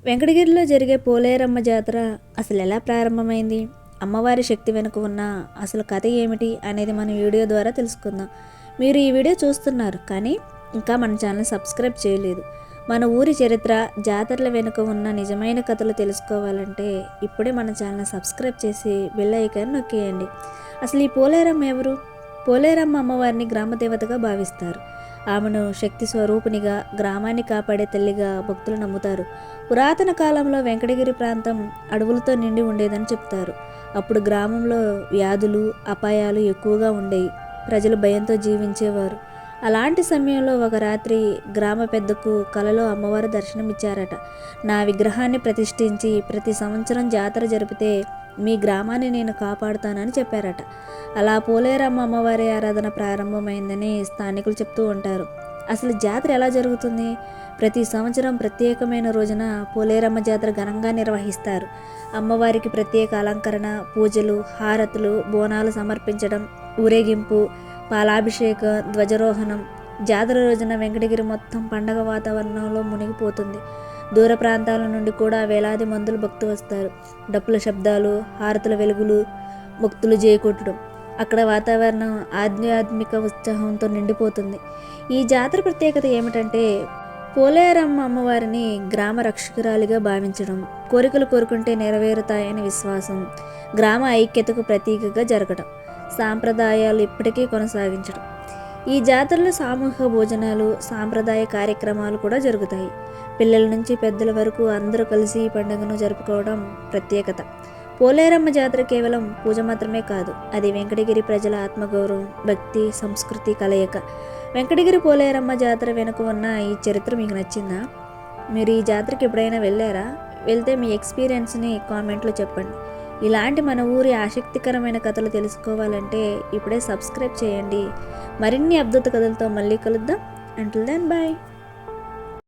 వెంకటగిరిలో జరిగే పోలేరమ్మ జాతర అసలు ఎలా ప్రారంభమైంది, అమ్మవారి శక్తి వెనుక ఉన్న అసలు కథ ఏమిటి అనేది మన వీడియో ద్వారా తెలుసుకుందాం. మీరు ఈ వీడియో చూస్తున్నారు కానీ ఇంకా మన ఛానల్ సబ్స్క్రైబ్ చేయలేదు. మన ఊరి చరిత్ర, జాతరల వెనుక ఉన్న నిజమైన కథలు తెలుసుకోవాలంటే ఇప్పుడే మన ఛానల్ సబ్స్క్రైబ్ చేసి బెల్ ఐకాన్ నొక్కేయండి. అసలు ఈ పోలేరమ్మ ఎవరు? పోలేరమ్మ అమ్మవారిని గ్రామదేవతగా భావిస్తారు. ఆమెను శక్తి స్వరూపిణిగా, గ్రామాన్ని కాపాడే తల్లిగా భక్తులు నమ్ముతారు. పురాతన కాలంలో వెంకటగిరి ప్రాంతం అడవులతో నిండి ఉండేదని చెప్తారు. అప్పుడు గ్రామంలో వ్యాధులు, అపాయాలు ఎక్కువగా ఉండేవి. ప్రజలు భయంతో జీవించేవారు. అలాంటి సమయంలో ఒక రాత్రి గ్రామ పెద్దకు కలలో అమ్మవారు దర్శనమిచ్చారట. నా విగ్రహాన్ని ప్రతిష్ఠించి ప్రతి సంవత్సరం జాతర జరిపితే మీ గ్రామాన్ని నేను కాపాడుతానని చెప్పారట. అలా పోలేరమ్మ అమ్మవారి ఆరాధన ప్రారంభమైందని స్థానికులు చెప్తూ ఉంటారు. అసలు జాతర ఎలా జరుగుతుంది? ప్రతి సంవత్సరం ప్రత్యేకమైన రోజున పోలేరమ్మ జాతర ఘనంగా నిర్వహిస్తారు. అమ్మవారికి ప్రత్యేక అలంకరణ, పూజలు, హారతులు, బోనాలు సమర్పించడం, ఊరేగింపు, పాలాభిషేకం, ధ్వజారోహణం. జాతర రోజున వెంకటగిరి మొత్తం పండగ వాతావరణంలో మునిగిపోతుంది. దూర ప్రాంతాల నుండి కూడా వేలాది మందులు భక్తులు వస్తారు. డప్పుల శబ్దాలు, హారతుల వెలుగులు, భక్తులు జేకొట్టడం, అక్కడ వాతావరణం ఆధ్యాత్మిక ఉత్సాహంతో నిండిపోతుంది. ఈ జాతర ప్రత్యేకత ఏమిటంటే పోలేరమ్మ అమ్మవారిని గ్రామ రక్షకురాలిగా భావించడం, కోరికలు కోరుకుంటే నెరవేరుతాయని విశ్వాసం, గ్రామ ఐక్యతకు ప్రతీకగా జరగడం, సాంప్రదాయాలు ఇప్పటికీ కొనసాగించడం. ఈ జాతరలో సామూహిక భోజనాలు, సాంప్రదాయ కార్యక్రమాలు కూడా జరుగుతాయి. పిల్లల నుంచి పెద్దల వరకు అందరూ కలిసి ఈ పండుగను జరుపుకోవడం ప్రత్యేకత. పోలేరమ్మ జాతర కేవలం పూజ మాత్రమే కాదు, అది వెంకటగిరి ప్రజల ఆత్మగౌరవం, భక్తి, సంస్కృతి కలయిక. వెంకటగిరి పోలేరమ్మ జాతర వెనుక ఉన్న ఈ చరిత్ర మీకు నచ్చిందా? మీరు ఈ జాతరకి ఎప్పుడైనా వెళ్ళారా? వెళ్తే మీ ఎక్స్పీరియన్స్ని కామెంట్లో చెప్పండి. ఇలాంటి మన ఊరి ఆసక్తికరమైన కథలు తెలుసుకోవాలంటే ఇప్పుడే సబ్స్క్రైబ్ చేయండి. మరిన్ని అద్భుత కథలతో మళ్ళీ కలుద్దాం. Until then bye.